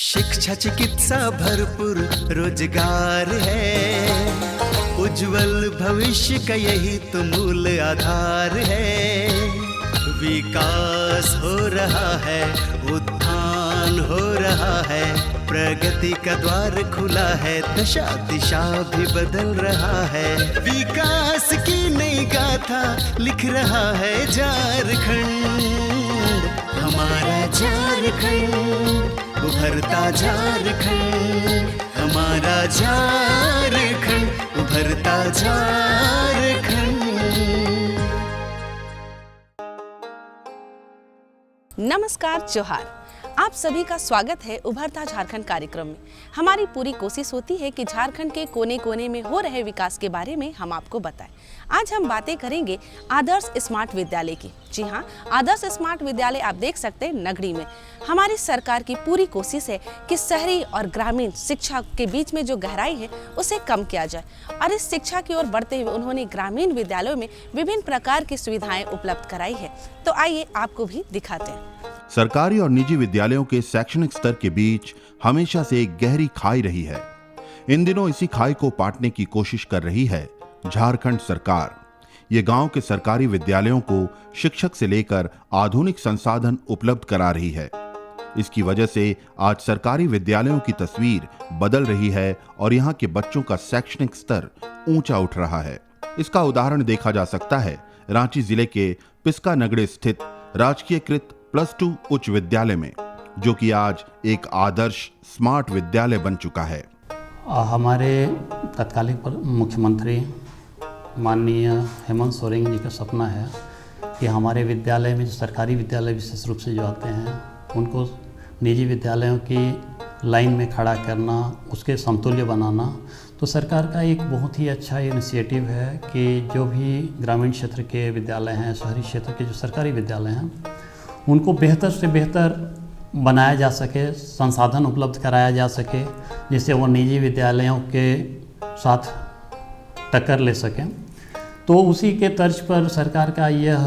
शिक्षा चिकित्सा भरपूर रोजगार है, उज्जवल भविष्य का यही तो मूल आधार है। विकास हो रहा है, उत्थान हो रहा है, प्रगति का द्वार खुला है, दशा दिशा भी बदल रहा है। विकास की नई गाथा लिख रहा है झारखंड, हमारा झारखंड, उभरता झारखंड, हमारा झारखंड, उभरता झारखंड। नमस्कार, जोहार। आप सभी का स्वागत है उभरता झारखंड कार्यक्रम में। हमारी पूरी कोशिश होती है कि झारखंड के कोने कोने में हो रहे विकास के बारे में हम आपको बताएं। आज हम बातें करेंगे आदर्श स्मार्ट विद्यालय की। जी हाँ, आदर्श स्मार्ट विद्यालय आप देख सकते हैं नगरी में। हमारी सरकार की पूरी कोशिश है कि शहरी और ग्रामीण शिक्षा के बीच में जो गहराई है उसे कम किया जाए, और इस शिक्षा की ओर बढ़ते हुए उन्होंने ग्रामीण विद्यालयों में विभिन्न प्रकार की सुविधाएं उपलब्ध कराई है। तो आइए आपको भी दिखाते हैं। सरकारी और निजी विद्यालयों के शैक्षणिक स्तर के बीच हमेशा से एक गहरी खाई रही है। इन दिनों इसी खाई को पाटने की कोशिश कर रही है झारखंड सरकार। ये गांव के सरकारी विद्यालयों को शिक्षक से लेकर आधुनिक संसाधन उपलब्ध करा रही है। इसकी वजह से आज सरकारी विद्यालयों की तस्वीर बदल रही है और यहाँ के बच्चों का शैक्षणिक स्तर ऊंचा उठ रहा है। इसका उदाहरण देखा जा सकता है रांची जिले के पिस्का नगड़े स्थित राजकीयकृत +2 उच्च विद्यालय में, जो कि आज एक आदर्श स्मार्ट विद्यालय बन चुका है। हमारे तत्कालीन मुख्यमंत्री माननीय हेमंत सोरेन जी का सपना है कि हमारे विद्यालय में जो सरकारी विद्यालय विशेष रूप से जो आते हैं उनको निजी विद्यालयों की लाइन में खड़ा करना, उसके समतुल्य बनाना। तो सरकार का एक बहुत ही अच्छा इनिशिएटिव है कि जो भी ग्रामीण क्षेत्र के विद्यालय हैं, शहरी क्षेत्र के जो सरकारी विद्यालय हैं, उनको बेहतर से बेहतर बनाया जा सके, संसाधन उपलब्ध कराया जा सके, जिससे वो निजी विद्यालयों के साथ टक्कर ले सकें। तो उसी के तर्ज पर सरकार का यह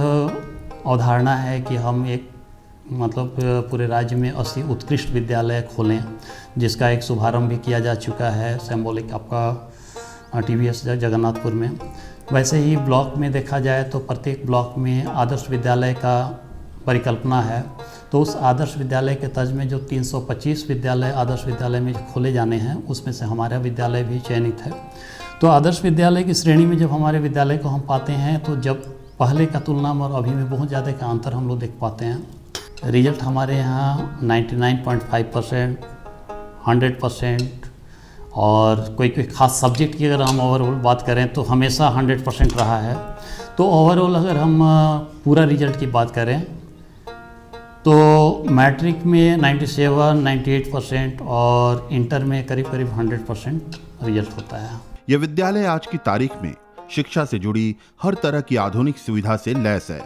अवधारणा है कि हम एक पूरे राज्य में 80 उत्कृष्ट विद्यालय खोलें, जिसका एक शुभारंभ भी किया जा चुका है सिंबॉलिक आपका TVS जगन्नाथपुर में। वैसे ही ब्लॉक में देखा जाए तो प्रत्येक ब्लॉक में आदर्श विद्यालय का परिकल्पना है। तो उस आदर्श विद्यालय के तर्ज में जो 325 विद्यालय आदर्श विद्यालय में खोले जाने हैं, उसमें से हमारा विद्यालय भी चयनित है। तो आदर्श विद्यालय की श्रेणी में जब हमारे विद्यालय को हम पाते हैं, तो जब पहले का तुलना में और अभी में बहुत ज़्यादा का अंतर हम लोग देख पाते हैं। रिजल्ट हमारे यहाँ 99.5%, 100%, और कोई खास सब्जेक्ट की अगर हम ओवरऑल बात करें तो हमेशा 100% रहा है। तो ओवरऑल अगर हम पूरा रिजल्ट की बात करें तो मैट्रिक में 97, 98% और इंटर में करीब करीब 100% रिजल्ट होता है। यह विद्यालय आज की तारीख में शिक्षा से जुड़ी हर तरह की आधुनिक सुविधा से लैस है।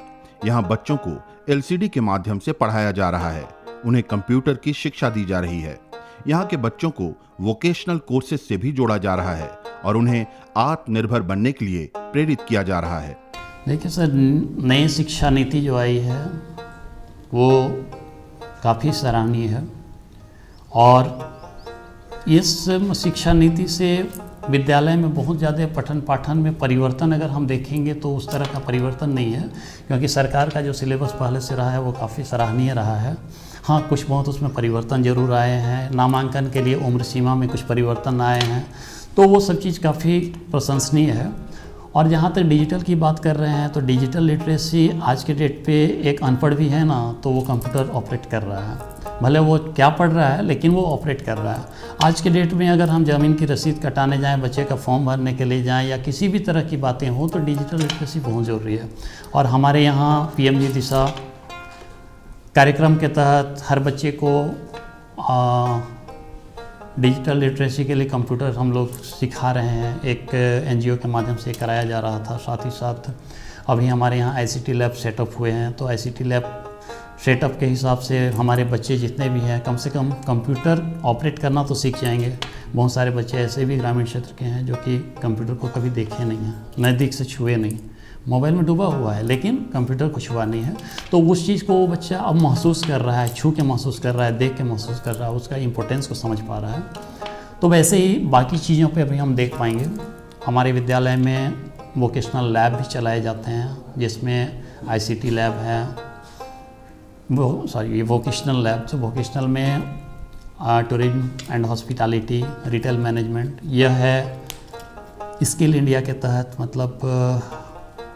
यहाँ बच्चों को LCD के माध्यम से पढ़ाया जा रहा है, उन्हें कंप्यूटर की शिक्षा दी जा रही है। यहाँ के बच्चों को वोकेशनल कोर्सेज से भी जोड़ा जा रहा है और उन्हें आत्मनिर्भर बनने के लिए प्रेरित किया जा रहा है। देखिए सर, नई शिक्षा नीति जो आई है वो काफ़ी सराहनीय है, और इस शिक्षा नीति से विद्यालय में बहुत ज़्यादा पठन पाठन में परिवर्तन अगर हम देखेंगे तो उस तरह का परिवर्तन नहीं है, क्योंकि सरकार का जो सिलेबस पहले से रहा है वो काफ़ी सराहनीय रहा है। हाँ, कुछ बहुत उसमें परिवर्तन जरूर आए हैं। नामांकन के लिए उम्र सीमा में कुछ परिवर्तन आए हैं, तो वो सब चीज़ काफ़ी प्रशंसनीय है। और जहाँ तक डिजिटल की बात कर रहे हैं, तो डिजिटल लिटरेसी आज के डेट पे एक अनपढ़ भी है ना, तो वो कंप्यूटर ऑपरेट कर रहा है। भले वो क्या पढ़ रहा है, लेकिन वो ऑपरेट कर रहा है। आज के डेट में अगर हम ज़मीन की रसीद कटाने जाएं, बच्चे का फॉर्म भरने के लिए जाएं, या किसी भी तरह की बातें हों, तो डिजिटल लिटरेसी बहुत ज़रूरी है। और हमारे यहाँ PMG दिशा कार्यक्रम के तहत हर बच्चे को डिजिटल लिटरेसी के लिए कंप्यूटर हम लोग सिखा रहे हैं। एक NGO के माध्यम से कराया जा रहा था। साथ ही साथ अभी हमारे यहाँ ICT लैब सेटअप हुए हैं, तो ICT लैब सेटअप के हिसाब से हमारे बच्चे जितने भी हैं कम से कम कंप्यूटर ऑपरेट करना तो सीख जाएंगे। बहुत सारे बच्चे ऐसे भी ग्रामीण क्षेत्र के हैं जो कि कंप्यूटर को कभी देखे नहीं हैं, नज़दीक से छुए नहीं, मोबाइल में डूबा हुआ है लेकिन कंप्यूटर को छुआ नहीं है। तो उस चीज़ को वो बच्चा अब महसूस कर रहा है, छू के महसूस कर रहा है, देख के महसूस कर रहा है, उसका इम्पोर्टेंस को समझ पा रहा है। तो वैसे ही बाकी चीज़ों पे अभी हम देख पाएंगे। हमारे विद्यालय में वोकेशनल लैब भी चलाए जाते हैं, जिसमें ICT लैब है, ये वोकेशनल लैब। तो वोकेशनल में tourism and hospitality, retail management, यह है स्किल इंडिया के तहत, मतलब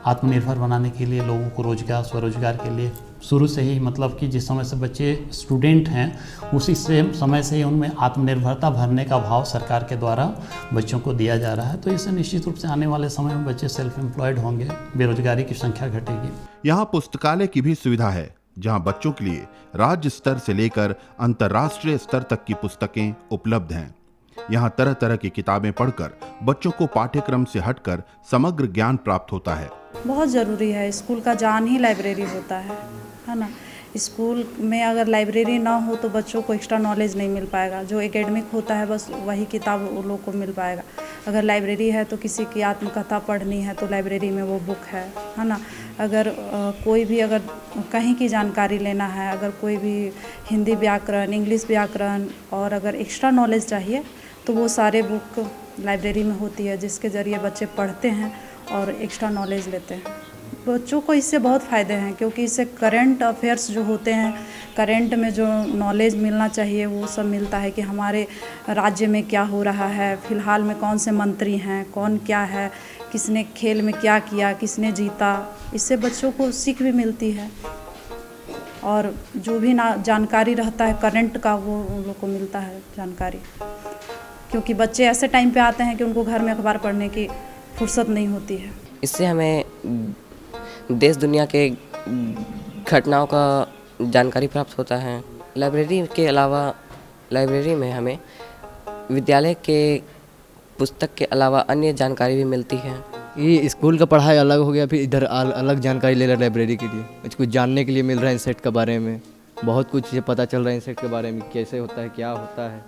आत्मनिर्भर बनाने के लिए, लोगों को रोजगार, स्वरोजगार के लिए शुरू से ही, मतलब कि जिस समय से बच्चे स्टूडेंट हैं उसी से समय से ही उनमें आत्मनिर्भरता भरने का भाव सरकार के द्वारा बच्चों को दिया जा रहा है। तो इससे निश्चित रूप से आने वाले समय में बच्चे सेल्फ एम्प्लॉयड होंगे, बेरोजगारी की संख्या घटेगी। यहाँ पुस्तकालय की भी सुविधा है, जहाँ बच्चों के लिए राज्य स्तर से लेकर अंतर्राष्ट्रीय स्तर तक की पुस्तकें उपलब्ध हैं। यहाँ तरह तरह की किताबें पढ़कर बच्चों को पाठ्यक्रम से हटकर समग्र ज्ञान प्राप्त होता है। बहुत ज़रूरी है, स्कूल का जान ही लाइब्रेरी होता है ना। स्कूल में अगर लाइब्रेरी ना हो तो बच्चों को एक्स्ट्रा नॉलेज नहीं मिल पाएगा। जो एकेडमिक होता है बस वही किताब उन लोग को मिल पाएगा। अगर लाइब्रेरी है तो किसी की आत्मकथा पढ़नी है तो लाइब्रेरी में वो बुक है ना। अगर कोई भी अगर कहीं की जानकारी लेना है, अगर कोई भी हिंदी व्याकरण, इंग्लिश व्याकरण और अगर एक्स्ट्रा नॉलेज चाहिए तो वो सारे बुक लाइब्रेरी में होती है, जिसके ज़रिए बच्चे पढ़ते हैं और एक्स्ट्रा नॉलेज लेते हैं। बच्चों को इससे बहुत फ़ायदे हैं, क्योंकि इससे करंट अफेयर्स जो होते हैं, करंट में जो नॉलेज मिलना चाहिए वो सब मिलता है कि हमारे राज्य में क्या हो रहा है, फ़िलहाल में कौन से मंत्री हैं, कौन क्या है, किसने खेल में क्या किया, किसने जीता। इससे बच्चों को सीख भी मिलती है और जो भी ना जानकारी रहता है करंट का वो उन लोग को मिलता है जानकारी। क्योंकि बच्चे ऐसे टाइम पे आते हैं कि उनको घर में अखबार पढ़ने की फुर्सत नहीं होती है। इससे हमें देश दुनिया के घटनाओं का जानकारी प्राप्त होता है। लाइब्रेरी के अलावा लाइब्रेरी में हमें विद्यालय के पुस्तक के अलावा अन्य जानकारी भी मिलती है। ये स्कूल का पढ़ाई अलग हो गया, फिर इधर अलग जानकारी ले रहा है लाइब्रेरी के लिए। कुछ जानने के लिए मिल रहा है इंसेक्ट के बारे में, बहुत कुछ ये पता चल रहा है इंसेक्ट के बारे में, कैसे होता है, क्या होता है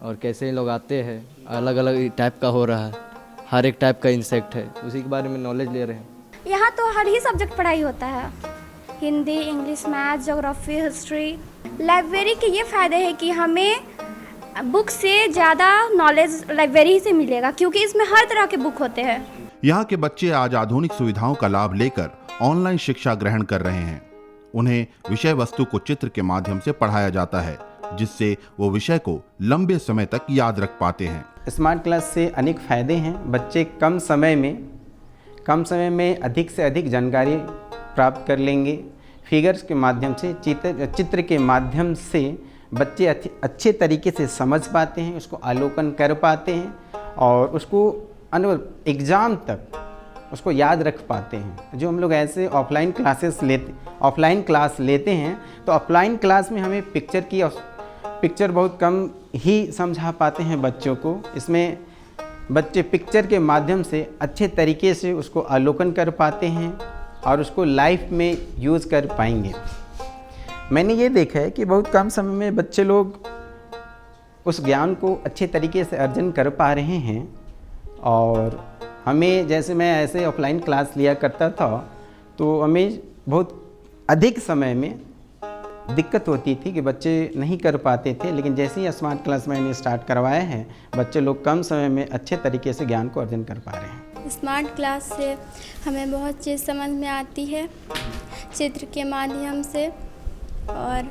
और कैसे लोग आते हैं। अलग अलग टाइप का हो रहा है, हर एक टाइप का इंसेक्ट है, उसी के बारे में नॉलेज ले रहे हैं। यहाँ तो हर ही सब्जेक्ट पढ़ाई होता है, Hindi, English, math, geography, history. Library के ये फ़ायदे हैं कि हमें बुक से ज़्यादा नॉलेज लाइब्रेरी से मिलेगा, क्योंकि इसमें हर तरह के बुक होते हैं। यहाँ के बच्चे आज आधुनिक सुविधाओं का लाभ लेकर ऑनलाइन शिक्षा ग्रहण कर रहे हैं। उन्हें विषय वस्तु को चित्र के माध्यम से पढ़ाया जाता है, जिससे वो विषय को लंबे समय तक याद रख पाते हैं। स्मार्ट क्लास से अनेक फ़ायदे हैं। बच्चे कम समय में अधिक से अधिक जानकारी प्राप्त कर लेंगे। फिगर्स के माध्यम से, चित्र के माध्यम से बच्चे अच्छे तरीके से समझ पाते हैं, उसको अवलोकन कर पाते हैं और उसको एग्ज़ाम तक उसको याद रख पाते हैं। जो हम लोग ऐसे ऑफलाइन क्लास लेते हैं तो ऑफलाइन क्लास में हमें पिक्चर बहुत कम ही समझा पाते हैं बच्चों को। इसमें बच्चे पिक्चर के माध्यम से अच्छे तरीके से उसको अवलोकन कर पाते हैं और उसको लाइफ में यूज़ कर पाएंगे। मैंने ये देखा है कि बहुत कम समय में बच्चे लोग उस ज्ञान को अच्छे तरीके से अर्जन कर पा रहे हैं। और हमें, जैसे मैं ऐसे ऑफलाइन क्लास लिया करता था तो हमें बहुत अधिक समय में दिक्कत होती थी कि बच्चे नहीं कर पाते थे, लेकिन जैसे ही स्मार्ट क्लास मैंने स्टार्ट करवाया है, बच्चे लोग कम समय में अच्छे तरीके से ज्ञान को अर्जन कर पा रहे हैं। स्मार्ट क्लास से हमें बहुत चीज़ समझ में आती है चित्र के माध्यम से, और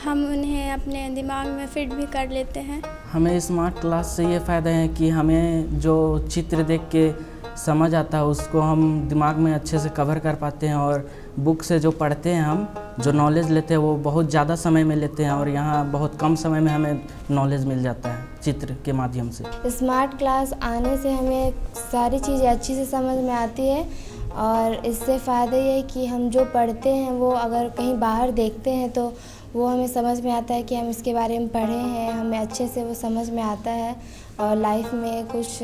हम उन्हें अपने दिमाग में फिट भी कर लेते हैं। हमें स्मार्ट क्लास से ये फ़ायदा है कि हमें जो चित्र देख के समझ आता है उसको हम दिमाग में अच्छे से कवर कर पाते हैं, और बुक से जो पढ़ते हैं हम जो नॉलेज लेते हैं वो बहुत ज़्यादा समय में लेते हैं, और यहाँ बहुत कम समय में हमें नॉलेज मिल जाता है चित्र के माध्यम से। स्मार्ट क्लास आने से हमें सारी चीज़ें अच्छी से समझ में आती है, और इससे फ़ायदा ये है कि हम जो पढ़ते हैं वो अगर कहीं बाहर देखते हैं तो वो हमें समझ में आता है कि हम इसके बारे में पढ़े हैं, हमें अच्छे से वो समझ में आता है, और लाइफ में कुछ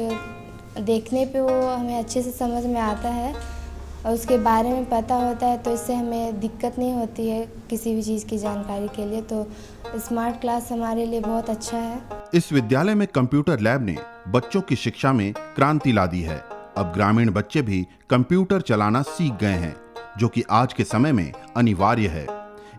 देखने पे वो हमें अच्छे से समझ में आता है और उसके बारे में पता होता है, तो इससे हमें दिक्कत नहीं होती है किसी भी चीज़ की जानकारी के लिए। तो स्मार्ट क्लास हमारे लिए बहुत अच्छा है। इस विद्यालय में कंप्यूटर लैब ने बच्चों की शिक्षा में क्रांति ला दी है। अब ग्रामीण बच्चे भी कंप्यूटर चलाना सीख गए हैं, जो कि आज के समय में अनिवार्य है।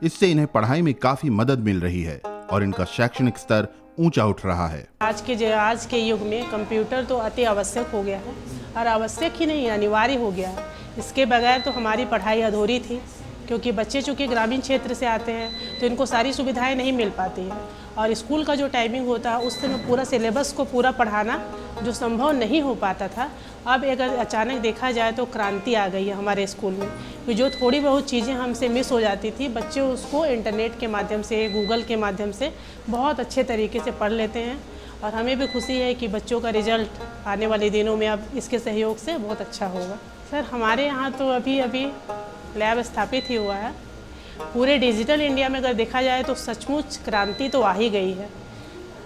इससे इन्हें पढ़ाई में काफी मदद मिल रही है और इनका शैक्षणिक स्तर ऊंचा उठ रहा है। आज के युग में कंप्यूटर तो अति आवश्यक हो गया है, और आवश्यक ही नहीं, अनिवार्य हो गया है। इसके बगैर तो हमारी पढ़ाई अधूरी थी, क्योंकि बच्चे चूँकि ग्रामीण क्षेत्र से आते हैं तो इनको सारी सुविधाएं नहीं मिल पाती हैं, और स्कूल का जो टाइमिंग होता है उस समय पूरा सिलेबस को पूरा पढ़ाना जो संभव नहीं हो पाता था। अब अगर अचानक देखा जाए तो क्रांति आ गई है हमारे स्कूल में, कि जो थोड़ी बहुत चीज़ें हमसे मिस हो जाती थी, बच्चे उसको इंटरनेट के माध्यम से, गूगल के माध्यम से बहुत अच्छे तरीके से पढ़ लेते हैं। और हमें भी खुशी है कि बच्चों का रिजल्ट आने वाले दिनों में अब इसके सहयोग से बहुत अच्छा होगा। सर, हमारे यहाँ तो अभी लैब स्थापित ही हुआ है। पूरे डिजिटल इंडिया में अगर देखा जाए तो सचमुच क्रांति तो आ ही गई है,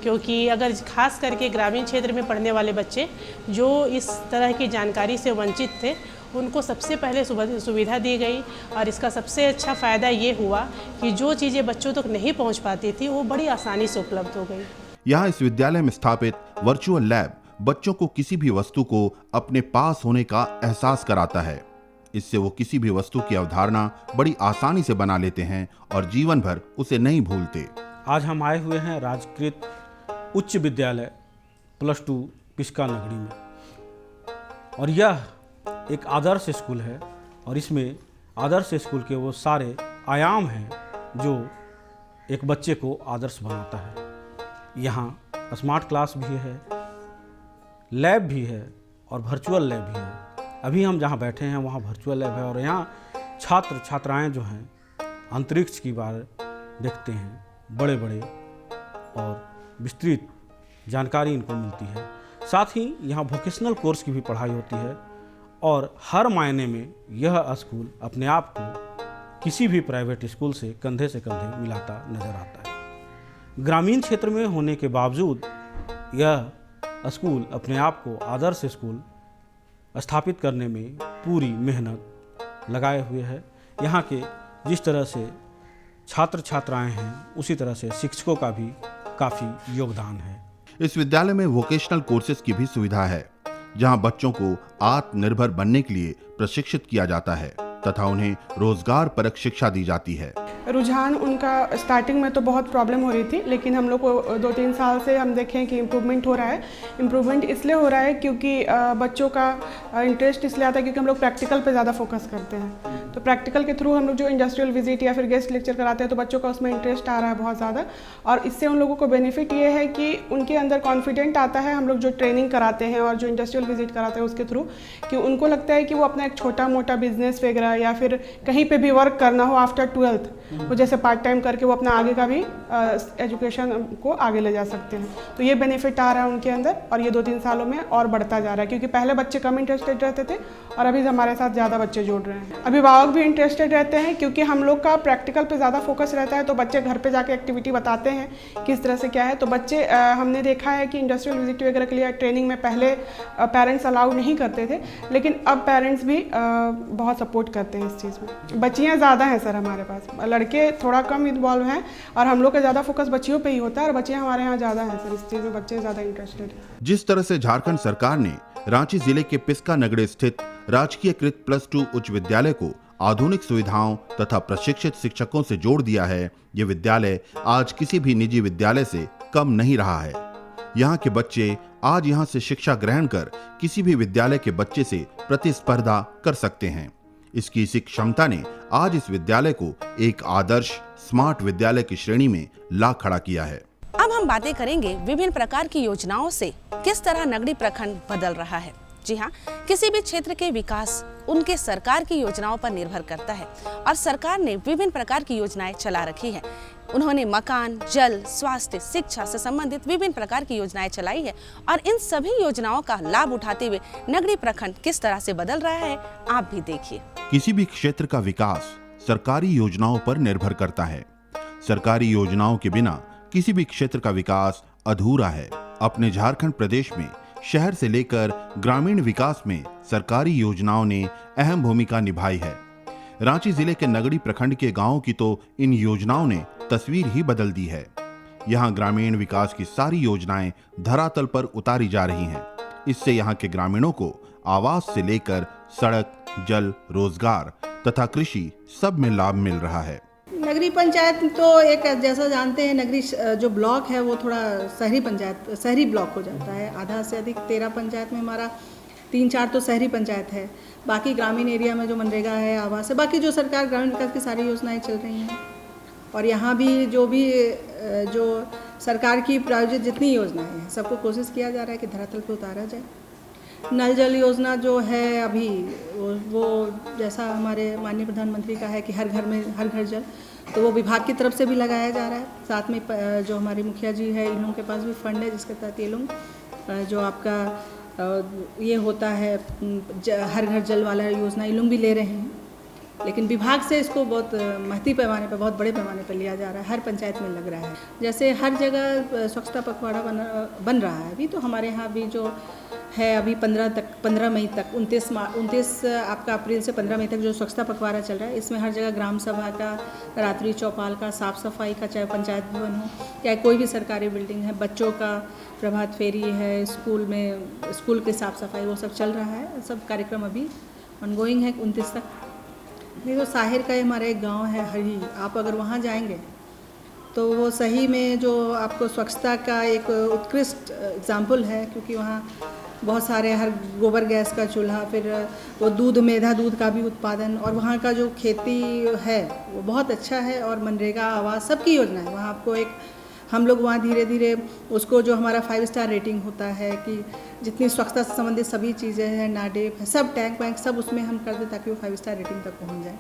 क्योंकि अगर खास करके ग्रामीण क्षेत्र में पढ़ने वाले बच्चे जो इस तरह की जानकारी से वंचित थे, उनको सबसे पहले सुविधा दी गई। और इसका सबसे अच्छा फ़ायदा ये हुआ कि जो चीज़ें बच्चों तक नहीं पहुंच पाती थी वो बड़ी आसानी से उपलब्ध हो गई। यहाँ इस विद्यालय में स्थापित वर्चुअल लैब बच्चों को किसी भी वस्तु को अपने पास होने का एहसास कराता है। इससे वो किसी भी वस्तु की अवधारणा बड़ी आसानी से बना लेते हैं और जीवन भर उसे नहीं भूलते। आज हम आए हुए हैं राजकृत उच्च विद्यालय +2 पिस्का नगरी में, और यह एक आदर्श स्कूल है, और इसमें आदर्श स्कूल के वो सारे आयाम हैं जो एक बच्चे को आदर्श बनाता है। यहाँ स्मार्ट क्लास भी है, लैब भी है और वर्चुअल लैब भी है। अभी हम जहाँ बैठे हैं वहाँ वर्चुअल लैब है, और यहाँ छात्र छात्राएं जो हैं अंतरिक्ष की बार देखते हैं, बड़े बड़े और विस्तृत जानकारी इनको मिलती है। साथ ही यहाँ वोकेशनल कोर्स की भी पढ़ाई होती है, और हर मायने में यह स्कूल अपने आप को किसी भी प्राइवेट स्कूल से कंधे मिलाता नजर आता है। ग्रामीण क्षेत्र में होने के बावजूद यह स्कूल अपने आप को आदर्श स्कूल स्थापित करने में पूरी मेहनत लगाए हुए है। यहाँ के जिस तरह से छात्र छात्राएं हैं, उसी तरह से शिक्षकों का भी काफ़ी योगदान है। इस विद्यालय में वोकेशनल कोर्सेज की भी सुविधा है, जहां बच्चों को आत्मनिर्भर बनने के लिए प्रशिक्षित किया जाता है तथा उन्हें रोजगार परक शिक्षा दी जाती है। रुझान उनका स्टार्टिंग में तो बहुत प्रॉब्लम हो रही थी, लेकिन हम लोग को 2-3 साल से हम देखें कि इम्प्रूवमेंट हो रहा है। इम्प्रूवमेंट इसलिए हो रहा है क्योंकि बच्चों का इंटरेस्ट इसलिए आता है क्योंकि हम लोग प्रैक्टिकल पे ज़्यादा फोकस करते हैं। तो प्रैक्टिकल के थ्रू हम लोग जो इंडस्ट्रियल विजिट या फिर गेस्ट लेक्चर कराते हैं, तो बच्चों का उसमें इंटरेस्ट आ रहा है बहुत ज़्यादा, और इससे उन लोगों को बेनिफिट ये है कि उनके अंदर कॉन्फिडेंट आता है। हम लोग जो ट्रेनिंग कराते हैं और जो इंडस्ट्रियल विजिट कराते हैं उसके थ्रू, कि उनको लगता है कि वो अपना एक छोटा मोटा बिजनेस वगैरह या फिर कहीं पे भी वर्क करना हो आफ्टर 12th, वो जैसे पार्ट टाइम करके वो अपना आगे का भी एजुकेशन को आगे ले जा सकते हैं। तो ये बेनिफिट आ रहा है उनके अंदर, और ये 2-3 सालों में और बढ़ता जा रहा है, क्योंकि पहले बच्चे कम इंटरेस्टेड रहते थे और अभी हमारे साथ ज़्यादा बच्चे जुड़ रहे हैं। अभिभावक भी इंटरेस्टेड रहते हैं, क्योंकि हम लोग का प्रैक्टिकल पे ज़्यादा फोकस रहता है, तो बच्चे घर पे जाके एक्टिविटी बताते हैं किस तरह से क्या है। तो बच्चे हमने देखा है कि इंडस्ट्रियल विजिट वगैरह के लिए ट्रेनिंग में पहले पेरेंट्स अलाउड नहीं करते थे, लेकिन अब पेरेंट्स भी बहुत सपोर्ट करते हैं इस चीज़ में। बच्चियाँ ज़्यादा हैं सर हमारे पास, लड़के थोड़ा कम इन्वॉल्व हैं, और हम लोग का ज़्यादा फोकस बच्चियों पे ही होता है, और बच्चियाँ हमारे यहाँ ज़्यादा हैं सर, इस चीज़ में बच्चे ज़्यादा इंटरेस्टेड हैं। जिस तरह से झारखंड सरकार ने रांची जिले के पिस्का नगरी स्थित राजकीयकृत +2 उच्च विद्यालय को आधुनिक सुविधाओं तथा प्रशिक्षित शिक्षकों से जोड़ दिया है, ये विद्यालय आज किसी भी निजी विद्यालय से कम नहीं रहा है। यहाँ के बच्चे आज यहाँ से शिक्षा ग्रहण कर किसी भी विद्यालय के बच्चे से प्रतिस्पर्धा कर सकते हैं। इसकी इसी क्षमता ने आज इस विद्यालय को एक आदर्श स्मार्ट विद्यालय की श्रेणी में ला खड़ा किया है। अब हम बातें करेंगे विभिन्न प्रकार की योजनाओं से किस तरह नगरी प्रखंड बदल रहा है। जी हाँ, किसी भी क्षेत्र के विकास उनके सरकार की योजनाओं पर निर्भर करता है, और सरकार ने विभिन्न प्रकार की योजनाएं चला रखी है। उन्होंने मकान, जल, स्वास्थ्य, शिक्षा से संबंधित विभिन्न प्रकार की योजनाएं चलाई है, और इन सभी योजनाओं का लाभ उठाते हुए नगरी प्रखंड किस तरह से बदल रहा है, आप भी देखिए। किसी भी क्षेत्र का विकास सरकारी योजनाओं पर निर्भर करता है। सरकारी योजनाओं के बिना किसी भी क्षेत्र का विकास अधूरा है। अपने झारखंड प्रदेश में शहर से लेकर ग्रामीण विकास में सरकारी योजनाओं ने अहम भूमिका निभाई है। रांची जिले के नगड़ी प्रखंड के गांवों की तो इन योजनाओं ने तस्वीर ही बदल दी है। यहाँ ग्रामीण विकास की सारी योजनाएं धरातल पर उतारी जा रही हैं। इससे यहाँ के ग्रामीणों को आवास से लेकर सड़क, जल, रोजगार तथा कृषि सब में लाभ मिल रहा है। नगरीय पंचायत तो एक जैसा जानते हैं, नगरीय जो ब्लॉक है वो थोड़ा शहरी ब्लॉक हो जाता है। आधा से अधिक 13 पंचायत में हमारा 3-4 तो शहरी पंचायत है, बाकी ग्रामीण एरिया में जो मनरेगा है, आवास है, बाकी जो सरकार ग्रामीण विकास की सारी योजनाएं चल रही हैं। और यहाँ भी जो सरकार की प्रायोजित जितनी योजनाएं हैं सबको कोशिश किया जा रहा है कि धरातल पे उतारा जाए। नल जल योजना जो है अभी वो जैसा हमारे माननीय प्रधानमंत्री का है कि हर घर जल, तो वो विभाग की तरफ से भी लगाया जा रहा है। साथ में जो हमारे मुखिया जी है, इन लोगों के पास भी फंड है जिसके तहत ये लोग जो आपका ये होता है हर घर जल वाला योजना ये लोग भी ले रहे हैं। लेकिन विभाग से इसको बहुत महती पैमाने पर, बहुत बड़े पैमाने पर लिया जा रहा है, हर पंचायत में लग रहा है। जैसे हर जगह स्वच्छता पखवाड़ा बन रहा है अभी, तो हमारे यहाँ भी जो है अभी 15 मई तक 29 आपका अप्रैल से 15 मई तक जो स्वच्छता पखवाड़ा चल रहा है, इसमें हर जगह ग्राम सभा का, रात्रि चौपाल का, साफ़ सफाई का, चाहे पंचायत भवन हो या कोई भी सरकारी बिल्डिंग है, बच्चों का प्रभात फेरी है, स्कूल के साफ़ सफाई, वो सब चल रहा है। सब कार्यक्रम अभी ऑनगोइंग है 29 तक। नहीं तो साहिर का हमारा एक गांव है हरी, आप अगर वहाँ जाएंगे तो वो सही में जो आपको स्वच्छता का एक उत्कृष्ट एग्जाम्पल है, क्योंकि वहाँ बहुत सारे हर गोबर गैस का चूल्हा, फिर वो मेधा दूध का भी उत्पादन, और वहाँ का जो खेती है वो बहुत अच्छा है। और मनरेगा, आवास, सबकी योजना है वहाँ। आपको एक हम लोग वहाँ धीरे धीरे उसको जो हमारा 5 स्टार रेटिंग होता है कि जितनी स्वच्छता से संबंधित सभी चीज़ें हैं, नाडेप है, सब टैंक वैंक सब उसमें हम कर दें ताकि वो 5 स्टार रेटिंग तक पहुँच जाए।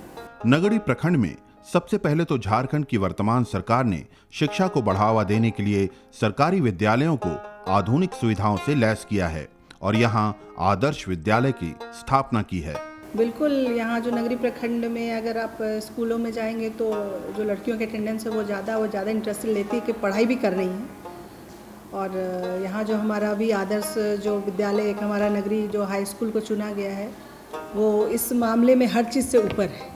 नगड़ी प्रखंड में सबसे पहले तो झारखंड की वर्तमान सरकार ने शिक्षा को बढ़ावा देने के लिए सरकारी विद्यालयों को आधुनिक सुविधाओं से लैस किया है और यहाँ आदर्श विद्यालय की स्थापना की है। बिल्कुल, यहाँ जो नगरी प्रखंड में अगर आप स्कूलों में जाएंगे तो जो लड़कियों की अटेंडेंस है वो ज़्यादा इंटरेस्ट लेती है कि पढ़ाई भी कर रही हैं। और यहाँ जो हमारा भी आदर्श जो विद्यालय एक हमारा नगरी जो हाई स्कूल को चुना गया है वो इस मामले में हर चीज़ से ऊपर है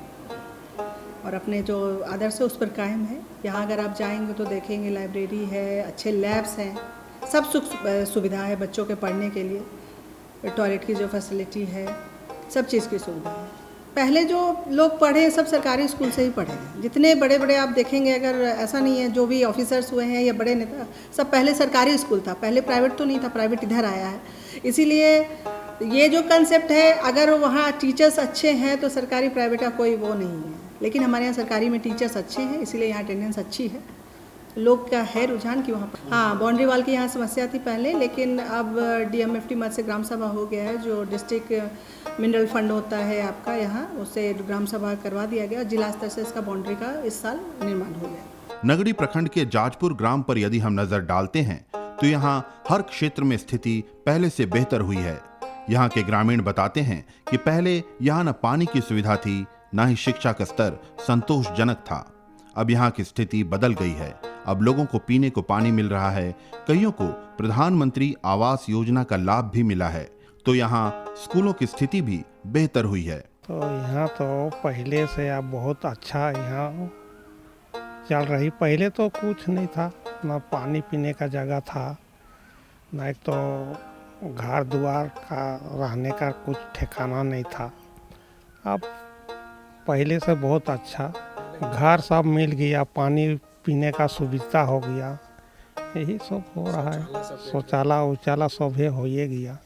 और अपने जो आदर्श है उस पर कायम है। यहाँ अगर आप जाएंगे तो देखेंगे लाइब्रेरी है, अच्छे लैब्स हैं, सब सुख सुविधा है बच्चों के पढ़ने के लिए, टॉयलेट की जो फैसिलिटी है, सब चीज़ की सुविधा है। पहले जो लोग पढ़े सब सरकारी स्कूल से ही पढ़े हैं, जितने बड़े बड़े आप देखेंगे, अगर ऐसा नहीं है जो भी ऑफिसर्स हुए हैं या बड़े नेता, सब पहले सरकारी स्कूल था, पहले प्राइवेट तो नहीं था, प्राइवेट इधर आया है। इसीलिए ये जो कंसेप्ट है, अगर वहाँ टीचर्स अच्छे हैं तो सरकारी प्राइवेट का कोई वो नहीं है, लेकिन हमारे यहाँ सरकारी में टीचर्स अच्छे हैं, इसीलिए यहाँ अटेंडेंस अच्छी है, लोग का है रुझान कि वहाँ पर। हाँ, बाउंड्री वाल की यहाँ समस्या थी पहले, लेकिन अब DMFT मद से ग्राम सभा हो गया है, जो डिस्ट्रिक्ट मिनरल फंड होता है आपका यहाँ, उससे ग्राम सभा करवा दिया गया, जिला स्तर से इसका बाउंड्री का इस साल निर्माण हो गया। नगड़ी प्रखंड के जाजपुर ग्राम पर यदि हम नजर डालते हैं तो यहाँ हर क्षेत्र में स्थिति पहले से बेहतर हुई है। यहाँ के ग्रामीण बताते हैं कि पहले यहाँ न पानी की सुविधा थी, न ही शिक्षा का स्तर संतोषजनक था। अब यहाँ की स्थिति बदल गई है, अब लोगों को पीने को पानी मिल रहा है, कईयों को प्रधानमंत्री आवास योजना का लाभ भी मिला है, तो यहाँ स्कूलों की स्थिति भी बेहतर हुई है। तो यहाँ तो पहले से अब बहुत अच्छा यहाँ चल रही। पहले तो कुछ नहीं था, ना पानी पीने का जगह था, ना एक तो घर द्वार का रहने का कुछ ठिकाना नहीं था। अब पहले से बहुत अच्छा घर सब मिल गया, पानी पीने का सुविधा हो गया, यही सब हो रहा है। शौचालय सब हो ही गया।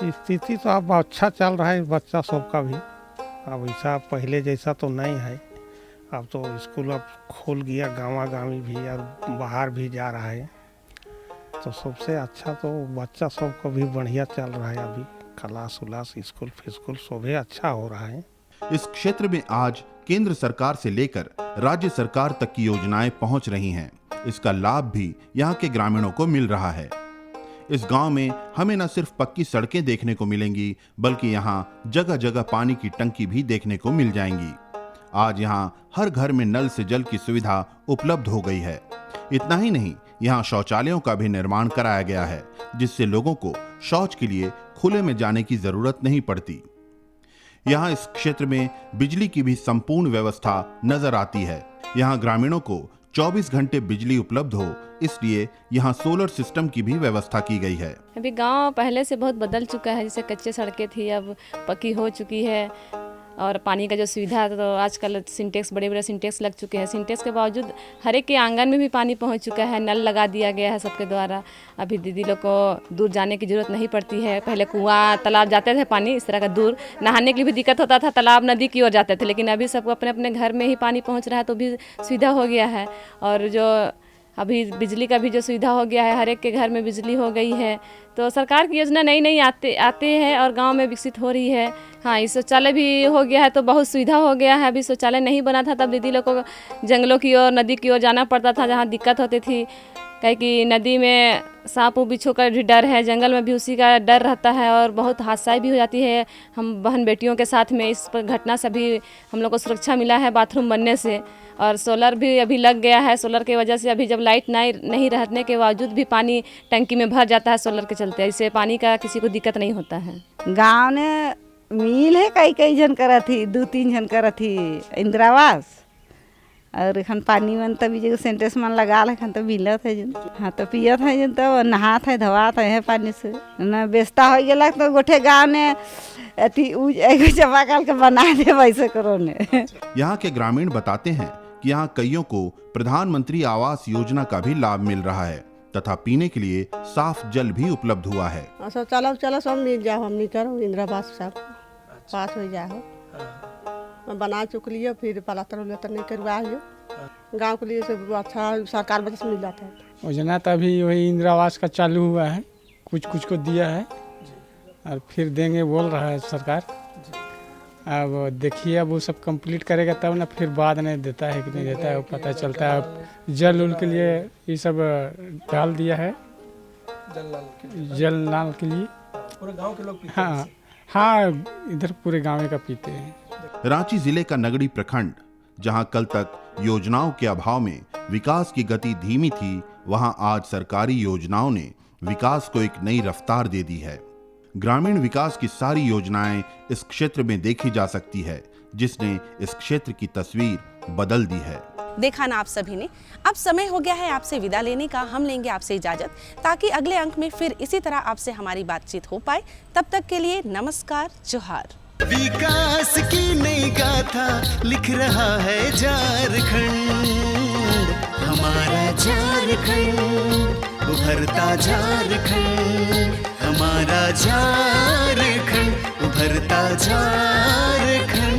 स्थिति तो अब अच्छा चल रहा है बच्चा सबका भी, अब ऐसा पहले जैसा तो नहीं है। अब तो स्कूल अब खुल गया, गाँव भी और बाहर भी जा रहा है, तो सबसे अच्छा तो बच्चा सबको भी बढ़िया चल रहा है। अभी क्लास उलास स्कूल फिस्कूल सभी अच्छा हो रहा है। इस क्षेत्र में आज केंद्र सरकार से लेकर राज्य सरकार तक की योजनाएं पहुंच रही हैं। इसका लाभ भी यहाँ के ग्रामीणों को मिल रहा है। इस गांव में हमें न सिर्फ पक्की सड़कें देखने को मिलेंगी, बल्कि यहाँ जगह जगह पानी की टंकी भी देखने को मिल जाएंगी। आज यहाँ हर घर में नल से जल की सुविधा उपलब्ध हो गई है। इतना ही नहीं, यहाँ शौचालयों का भी निर्माण कराया गया है, जिससे लोगों को शौच के लिए खुले में जाने की जरूरत नहीं पड़ती। यहाँ इस क्षेत्र में बिजली की भी संपूर्ण व्यवस्था नजर आती है। यहाँ ग्रामीणों को 24 घंटे बिजली उपलब्ध हो, इसलिए यहाँ सोलर सिस्टम की भी व्यवस्था की गई है। अभी गांव पहले से बहुत बदल चुका है, जैसे कच्चे सड़कें थी अब पक्की हो चुकी है, और पानी का जो सुविधा है तो आजकल सिंटेक्स, बड़े बड़े सिंटेक्स लग चुके हैं। सिंटेक्स के बावजूद हर एक के आंगन में भी पानी पहुंच चुका है, नल लगा दिया गया है सबके द्वारा। अभी दीदी लोग को दूर जाने की ज़रूरत नहीं पड़ती है। पहले कुआं तालाब जाते थे पानी, इस तरह का दूर नहाने के लिए भी दिक्कत होता था, तालाब नदी की ओर जाते थे, लेकिन अभी सबको अपने अपने घर में ही पानी पहुँच रहा है तो भी सुविधा हो गया है। और जो अभी बिजली का भी जो सुविधा हो गया है, हर एक के घर में बिजली हो गई है। तो सरकार की योजना नई नई आते हैं और गांव में विकसित हो रही है। हाँ, इस शौचालय भी हो गया है तो बहुत सुविधा हो गया है। अभी शौचालय नहीं बना था तब दीदी लोग को जंगलों की ओर, नदी की ओर जाना पड़ता था, जहाँ दिक्कत होती थी, कहीं कि नदी में सांप बिच्छू का भी डर है, जंगल में भी उसी का डर रहता है और बहुत हादसा भी हो जाती है। हम बहन बेटियों के साथ में इस घटना से भी हम लोग को सुरक्षा मिला है बाथरूम बनने से। और सोलर भी अभी लग गया है, सोलर की वजह से अभी जब लाइट नहीं रहने के बावजूद भी पानी टंकी में भर जाता है सोलर के चलते, इससे पानी का किसी को दिक्कत नहीं होता है। गाँव ने मिल है, कई जन करा थी, 2-3 जन करा थी इंदिरा आवास, और एखन पानी मन तभी जो सेंटेस मन लगा एखन तो मिलत है जन। हाँ, तो पियत है जन, तो नहात है धोआत है पानी से ना। बेस्ता हो गया तो गोठे गाँव ने अति एगो चापाकल के बना दे वैसे करो ने। यहाँ के ग्रामीण बताते हैं कि यहाँ कईयों को प्रधानमंत्री आवास योजना का भी लाभ मिल रहा है तथा पीने के लिए साफ जल भी उपलब्ध हुआ है। चलो सब मिल जाओ, हम नहीं करो इंदिरा आवास सब पास हो जाओ। मैं बना चुक लियो, फिर पलातर नहीं करवा लियो। गाँव के लिए सब अच्छा सरकार वजह से मिल जाता है। योजना तो अभी वही इंदिरा आवास का चालू हुआ है, कुछ को दिया है और फिर देंगे बोल रहा है सरकार। अब देखिए, अब वो सब कंप्लीट करेगा तब ना, फिर बाद में देता है कि नहीं देता है वो पता चलता है। अब जल उल के लिए ये सब डाल दिया है, जल नाल के लिए पूरे गांव के लोग पीते हैं। हाँ, इधर पूरे गाँव का पीते हैं। रांची जिले का नगड़ी प्रखंड, जहां कल तक योजनाओं के अभाव में विकास की गति धीमी थी, वहां आज सरकारी योजनाओं ने विकास को एक नई रफ्तार दे दी है। ग्रामीण विकास की सारी योजनाएं इस क्षेत्र में देखी जा सकती है, जिसने इस क्षेत्र की तस्वीर बदल दी है। देखा ना आप सभी ने। अब समय हो गया है आपसे विदा लेने का। हम लेंगे आपसे इजाजत, ताकि अगले अंक में फिर इसी तरह आपसे हमारी बातचीत हो पाए। तब तक के लिए नमस्कार, जोहार। विकास की नई गाथा लिख रहा है झारखंड, हमारा झारखंड, उभरता झारखंड, हमारा झारखंड, उभरता झारखंड।